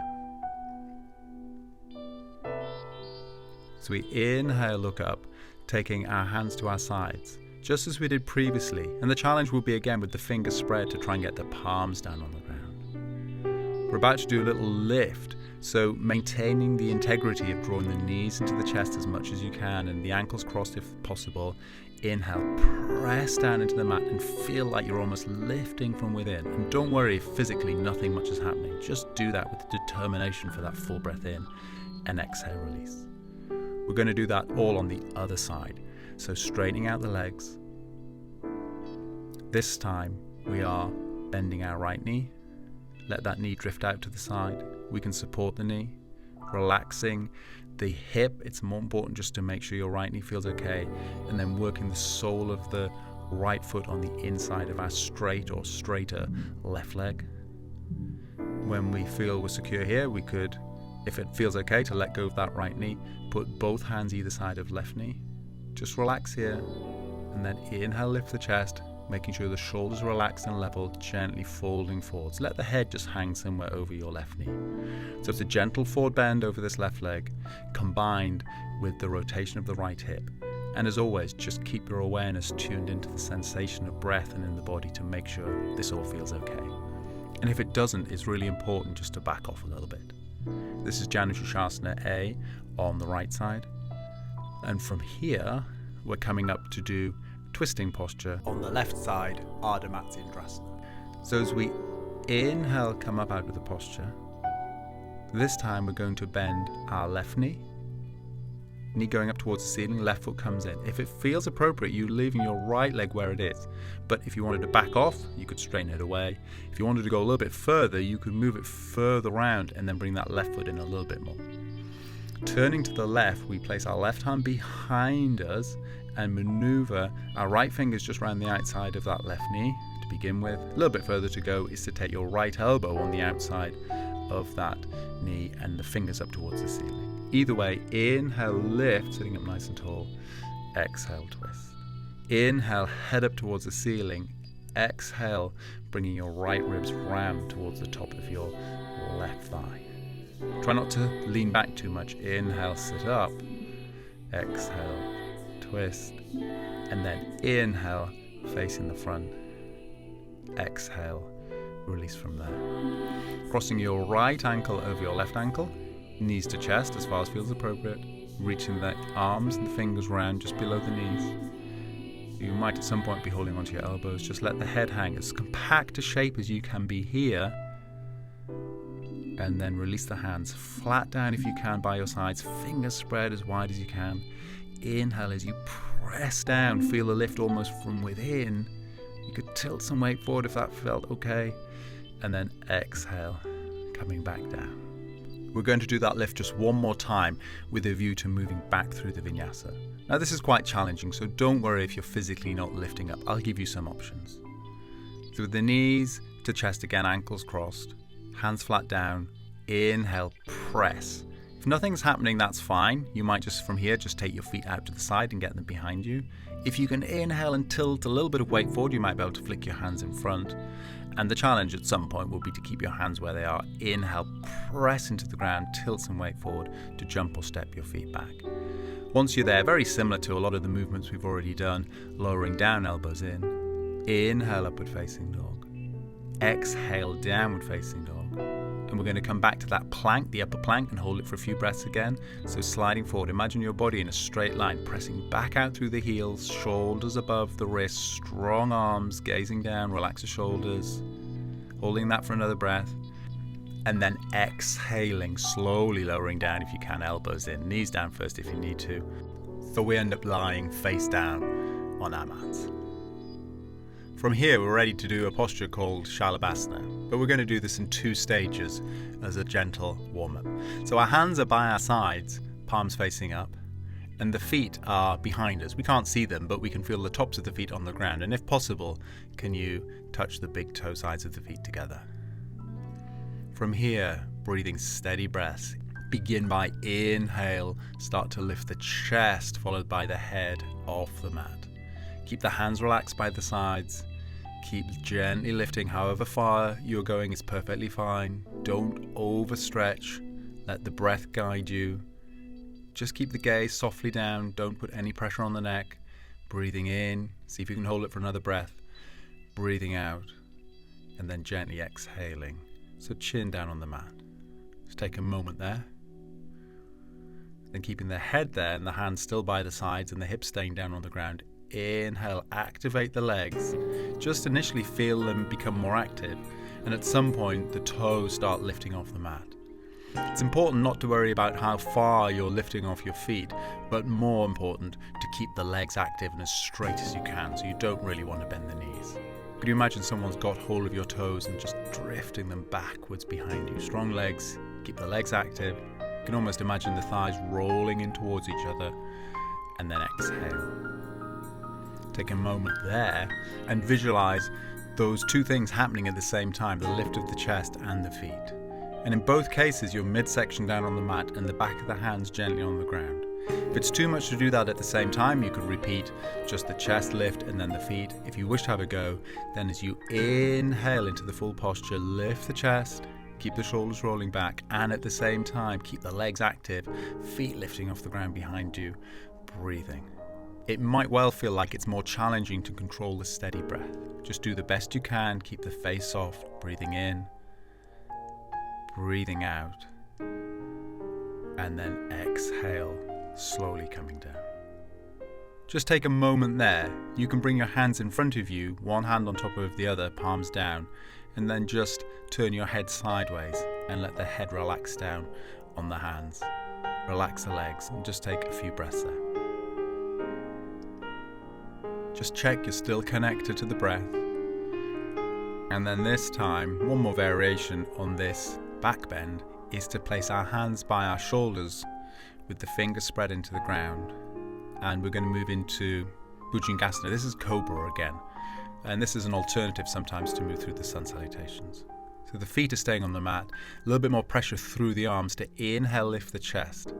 So we inhale, look up, taking our hands to our sides, just as we did previously. And the challenge will be again with the fingers spread to try and get the palms down on the ground. We're about to do a little lift. So maintaining the integrity of drawing the knees into the chest as much as you can and the ankles crossed if possible. Inhale, press down into the mat and feel like you're almost lifting from within. And don't worry if physically nothing much is happening. Just do that with determination for that full breath in and exhale, release. We're going to do that all on the other side. So straightening out the legs. This time we are Bending our right knee. Let that knee drift out to the side. We can support the knee. Relaxing the hip. It's more important just to make sure your right knee feels okay. And then working the sole of the right foot on the inside of our straight or straighter left leg. When we feel we're secure here, we could, if it feels okay to let go of that right knee, put both hands either side of left knee. Just relax here. And then inhale, lift the chest, making sure the shoulders are relaxed and level, gently folding forwards. Let the head just hang somewhere over your left knee. So it's a gentle forward bend over this left leg, combined with the rotation of the right hip. And as always, just keep your awareness tuned into the sensation of breath and in the body to make sure this all feels okay. And if it doesn't, it's really important just to back off a little bit. This is Janushasana A on the right side. And from here, we're coming up to do twisting posture on the left side, Ardha Matsyendrasana. So as we inhale, come up out of the posture. This time we're going to bend our left knee going up towards the ceiling, left foot comes in. If it feels appropriate, you're leaving your right leg where it is. But if you wanted to back off, you could straighten it away. If you wanted to go a little bit further, you could move it further around and then bring that left foot in a little bit more. Turning to the left, we place our left hand behind us and maneuver our right fingers just around the outside of that left knee to begin with. A little bit further to go is to take your right elbow on the outside of that knee and the fingers up towards the ceiling. Either way, inhale, lift, sitting up nice and tall. Exhale, twist. Inhale, head up towards the ceiling. Exhale, bringing your right ribs round towards the top of your left thigh. Try not to lean back too much. Inhale, sit up. Exhale, twist. And then inhale, facing the front. Exhale, release from there. Crossing your right ankle over your left ankle. Knees to chest as far as feels appropriate. Reaching the arms and the fingers round just below the knees. You might at some point be holding onto your elbows. Just let the head hang as compact a shape as you can be here. And then release the hands flat down if you can by your sides. Fingers spread as wide as you can. Inhale as you press down. Feel the lift almost from within. You could tilt some weight forward if that felt okay. And then exhale, coming back down. We're going to do that lift just one more time with a view to moving back through the vinyasa. Now this is quite challenging, so don't worry if you're physically not lifting up. I'll give you some options. So with the knees to chest again, ankles crossed, hands flat down, inhale, press. If nothing's happening, that's fine. You might just from here just take your feet out to the side and get them behind you. If you can inhale and tilt a little bit of weight forward, you might be able to flick your hands in front. And the challenge at some point will be to keep your hands where they are. Inhale, press into the ground, tilt some weight forward to jump or step your feet back. Once you're there, very similar to a lot of the movements we've already done, lowering down, elbows in. Inhale, upward facing dog. Exhale, downward facing dog. And we're going to come back to that plank, the upper plank, and hold it for a few breaths again. So sliding forward, imagine your body in a straight line, pressing back out through the heels, shoulders above the wrists, strong arms, gazing down, relax the shoulders, holding that for another breath. And then exhaling, slowly lowering down if you can, elbows in, knees down first if you need to. So we end up lying face down on our mats. From here, we're ready to do a posture called Shalabhasana, but we're going to do this in 2 stages as a gentle warm-up. So our hands are by our sides, palms facing up, and the feet are behind us. We can't see them, but we can feel the tops of the feet on the ground, and if possible, can you touch the big toe sides of the feet together? From here, breathing steady breaths. Begin by inhale, start to lift the chest, followed by the head off the mat. Keep the hands relaxed by the sides. Keep gently lifting. However far you're going is perfectly fine. Don't overstretch. Let the breath guide you. Just keep the gaze softly down. Don't put any pressure on the neck. Breathing in. See if you can hold it for another breath. Breathing out. And then gently exhaling. So chin down on the mat. Just take a moment there. Then keeping the head there and the hands still by the sides and the hips staying down on the ground. Inhale, activate the legs. Just initially feel them become more active, and at some point the toes start lifting off the mat. It's important not to worry about how far you're lifting off your feet, but more important to keep the legs active and as straight as you can, so you don't really want to bend the knees. Could you imagine someone's got hold of your toes and just drifting them backwards behind you? Strong legs, keep the legs active. You can almost imagine the thighs rolling in towards each other, and then exhale. Take a moment there and visualize those two things happening at the same time, the lift of the chest and the feet. And in both cases, your midsection down on the mat and the back of the hands gently on the ground. If it's too much to do that at the same time, you could repeat just the chest lift and then the feet. If you wish to have a go, then as you inhale into the full posture, lift the chest, keep the shoulders rolling back, and at the same time, keep the legs active, feet lifting off the ground behind you, breathing. It might well feel like it's more challenging to control the steady breath. Just do the best you can, keep the face soft, breathing in, breathing out, and then exhale, slowly coming down. Just take a moment there. You can bring your hands in front of you, one hand on top of the other, palms down, and then just turn your head sideways and let the head relax down on the hands. Relax the legs and just take a few breaths there. Just check you're still connected to the breath. And then this time, one more variation on this back bend is to place our hands by our shoulders with the fingers spread into the ground. And we're going to move into Bhujangasana. This is cobra again. And this is an alternative sometimes to move through the sun salutations. So the feet are staying on the mat, a little bit more pressure through the arms to inhale, lift the chest.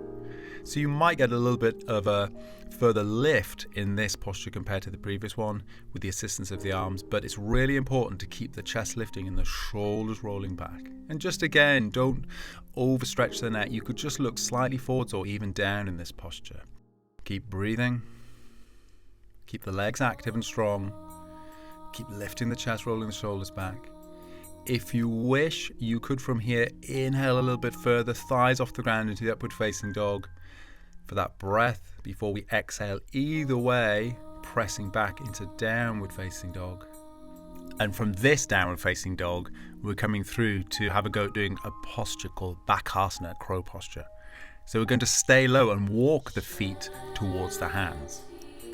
So you might get a little bit of a further lift in this posture compared to the previous one with the assistance of the arms, but it's really important to keep the chest lifting and the shoulders rolling back. And just again, don't overstretch the neck. You could just look slightly forwards or even down in this posture. Keep breathing. Keep the legs active and strong. Keep lifting the chest, rolling the shoulders back. If you wish, you could from here inhale a little bit further, thighs off the ground into the upward facing dog for that breath before we exhale. Either way, pressing back into downward facing dog. And from this downward facing dog, we're coming through to have a go at doing a posture called Backasana, crow posture. So we're going to stay low and walk the feet towards the hands.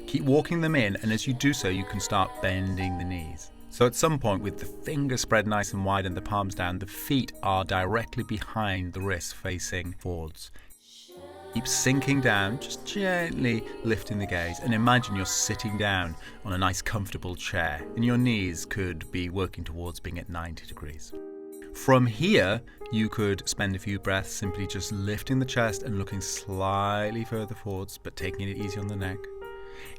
Keep walking them in, and as you do so, you can start bending the knees. So at some point, with the fingers spread nice and wide and the palms down, the feet are directly behind the wrists facing forwards. Keep sinking down, just gently lifting the gaze, and imagine you're sitting down on a nice comfortable chair and your knees could be working towards being at 90 degrees. From here, you could spend a few breaths simply just lifting the chest and looking slightly further forwards, but taking it easy on the neck.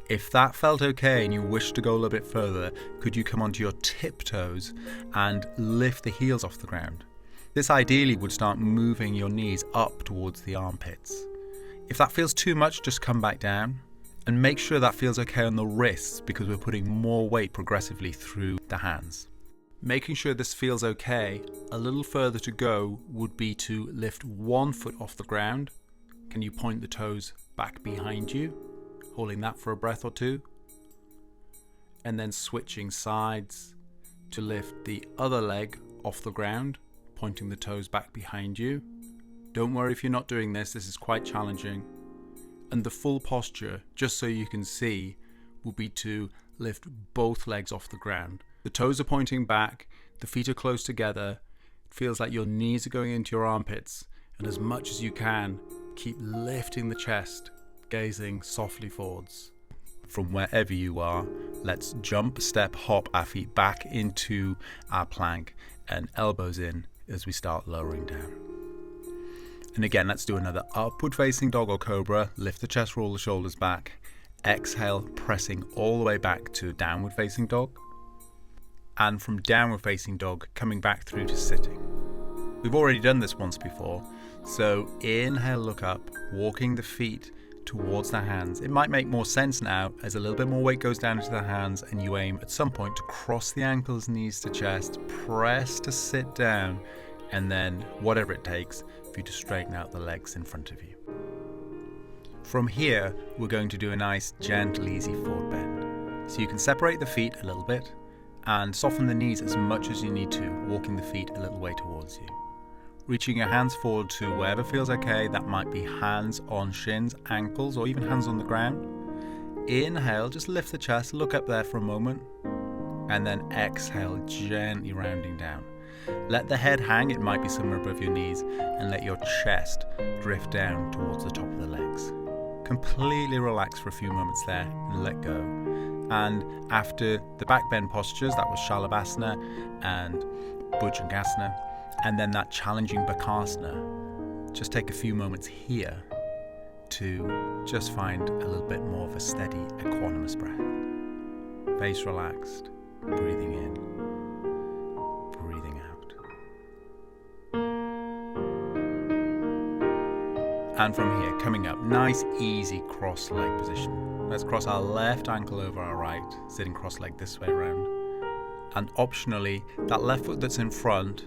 If that felt okay and you wish to go a little bit further, could you come onto your tiptoes and lift the heels off the ground? This ideally would start moving your knees up towards the armpits. If that feels too much, just come back down and make sure that feels okay on the wrists because we're putting more weight progressively through the hands. Making sure this feels okay, a little further to go would be to lift one foot off the ground. Can you point the toes back behind you? Holding that for a breath or two, and then switching sides to lift the other leg off the ground, pointing the toes back behind you. Don't worry if you're not doing this, this is quite challenging. And the full posture, just so you can see, will be to lift both legs off the ground. The toes are pointing back, the feet are close together, it feels like your knees are going into your armpits, and as much as you can, keep lifting the chest, gazing softly forwards. From wherever you are, let's jump, step, hop our feet back into our plank and elbows in as we start lowering down. And again, let's do another upward facing dog or cobra. Lift the chest, roll the shoulders back. Exhale, pressing all the way back to downward facing dog. And from downward facing dog, coming back through to sitting. We've already done this once before. So inhale, look up, walking the feet towards the hands. It might make more sense now as a little bit more weight goes down into the hands and you aim at some point to cross the ankles, knees to chest, press to sit down, and then whatever it takes for you to straighten out the legs in front of you. From here, we're going to do a nice, gentle, easy forward bend. So you can separate the feet a little bit and soften the knees as much as you need to, walking the feet a little way towards you. Reaching your hands forward to wherever feels okay. That might be hands on shins, ankles, or even hands on the ground. Inhale, just lift the chest, look up there for a moment. And then exhale, gently rounding down. Let the head hang, it might be somewhere above your knees, and let your chest drift down towards the top of the legs. Completely relax for a few moments there and let go. And after the back bend postures, that was Savasana and Bhujangasana, and then that challenging Bakasana, just take a few moments here to just find a little bit more of a steady, equanimous breath. Face relaxed, breathing in, breathing out. And from here, coming up, nice, easy cross-leg position. Let's cross our left ankle over our right, sitting cross-legged this way around. And optionally, that left foot that's in front,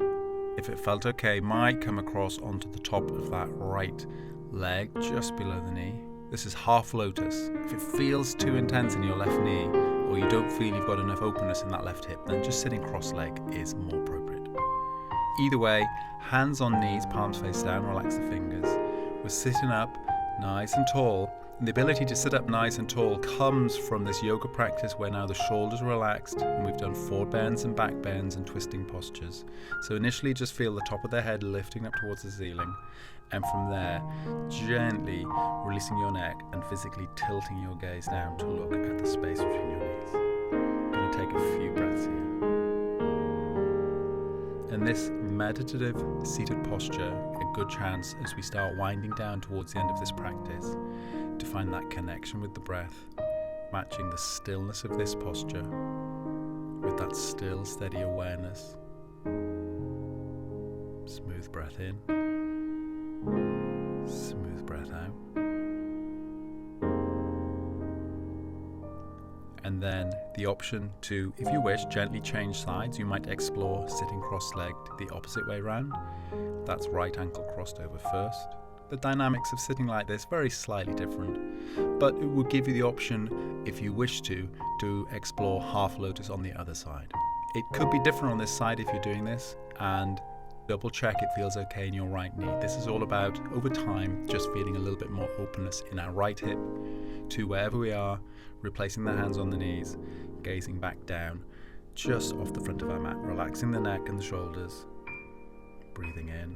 if it felt okay, might come across onto the top of that right leg, just below the knee. This is half lotus. If it feels too intense in your left knee, or you don't feel you've got enough openness in that left hip, then just sitting cross-legged is more appropriate. Either way, hands on knees, palms face down, relax the fingers. We're sitting up nice and tall. And the ability to sit up nice and tall comes from this yoga practice where now the shoulders are relaxed and we've done forward bends and back bends and twisting postures. So initially just feel the top of the head lifting up towards the ceiling, and from there gently releasing your neck and physically tilting your gaze down to look at the space between your knees. I'm going to take a few breaths here. And this meditative seated posture, a good chance as we start winding down towards the end of this practice to find that connection with the breath, matching the stillness of this posture with that still, steady awareness. Smooth breath in, smooth breath out. And then the option to, if you wish, gently change sides. You might explore sitting cross-legged the opposite way round. That's right ankle crossed over first. The dynamics of sitting like this, very slightly different, but it will give you the option, if you wish to explore half lotus on the other side. It could be different on this side if you're doing this, and double check it feels okay in your right knee. This is all about, over time, just feeling a little bit more openness in our right hip to wherever we are, replacing the hands on the knees, gazing back down, just off the front of our mat, relaxing the neck and the shoulders, breathing in,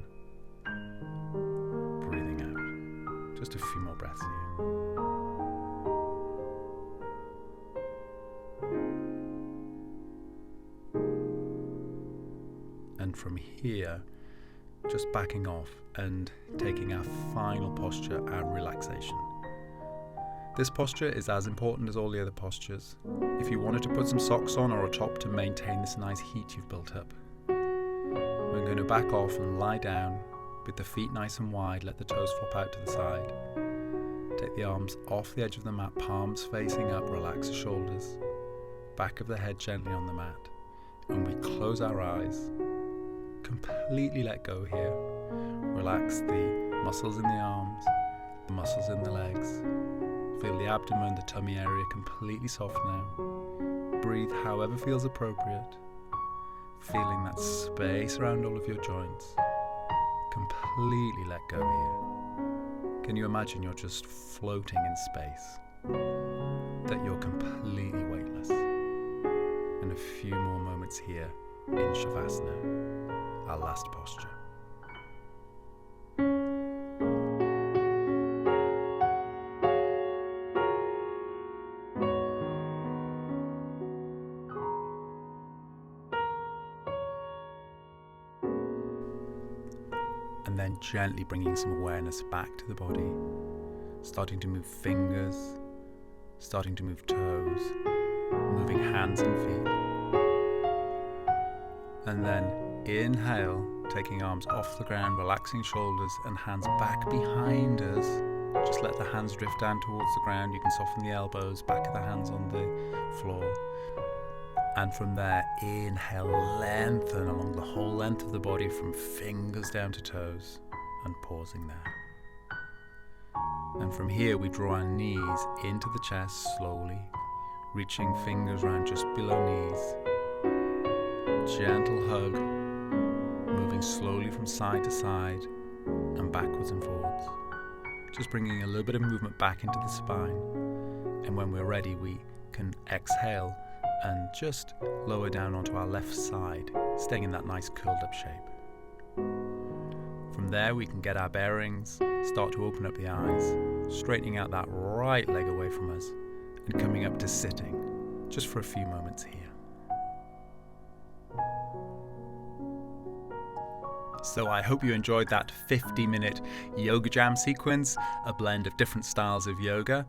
breathing out. Just a few more breaths here. And from here, just backing off and taking our final posture, our relaxation. This posture is as important as all the other postures. If you wanted to put some socks on or a top to maintain this nice heat you've built up, we're going to back off and lie down with the feet nice and wide, let the toes flop out to the side. Take the arms off the edge of the mat, palms facing up, relax the shoulders, back of the head gently on the mat, and we close our eyes. Completely let go here. Relax the muscles in the arms, the muscles in the legs. Feel the abdomen, the tummy area completely soft now. Breathe however feels appropriate. Feeling that space around all of your joints. Completely let go here. Can you imagine you're just floating in space? That you're completely weightless. And a few more moments here in Savasana, our last posture. And then gently bringing some awareness back to the body, starting to move fingers, starting to move toes, moving hands and feet. And then inhale, taking arms off the ground, relaxing shoulders and hands back behind us. Just let the hands drift down towards the ground. You can soften the elbows, back of the hands on the floor. And from there, inhale, lengthen along the whole length of the body from fingers down to toes, and pausing there. And from here, we draw our knees into the chest slowly, reaching fingers around just below knees. Gentle hug, moving slowly from side to side and backwards and forwards. Just bringing a little bit of movement back into the spine. And when we're ready, we can exhale and just lower down onto our left side, staying in that nice curled up shape. From there we can get our bearings, start to open up the eyes, straightening out that right leg away from us and coming up to sitting just for a few moments here. So I hope you enjoyed that 50-minute yoga jam sequence, a blend of different styles of yoga.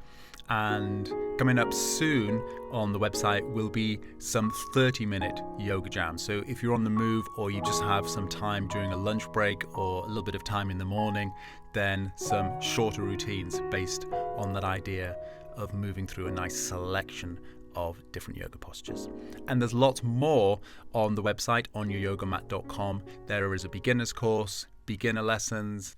And coming up soon on the website will be some 30-minute yoga jams. So if you're on the move or you just have some time during a lunch break or a little bit of time in the morning, then some shorter routines based on that idea of moving through a nice selection of different yoga postures. And there's lots more on the website on youryogamat.com. There is a beginner's course, beginner lessons,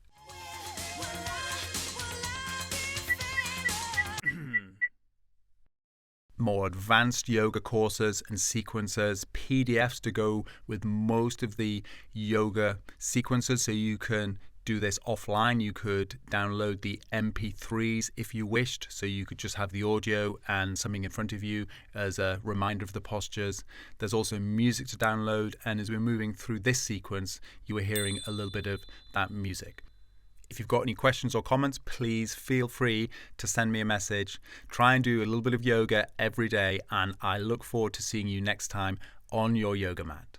more advanced yoga courses and sequences, PDFs to go with most of the yoga sequences, so you can do this offline. You could download the MP3s if you wished, so you could just have the audio and something in front of you as a reminder of the postures. There's also music to download, and as we're moving through this sequence, you are hearing a little bit of that music. If you've got any questions or comments, please feel free to send me a message. Try and do a little bit of yoga every day, and I look forward to seeing you next time on your yoga mat.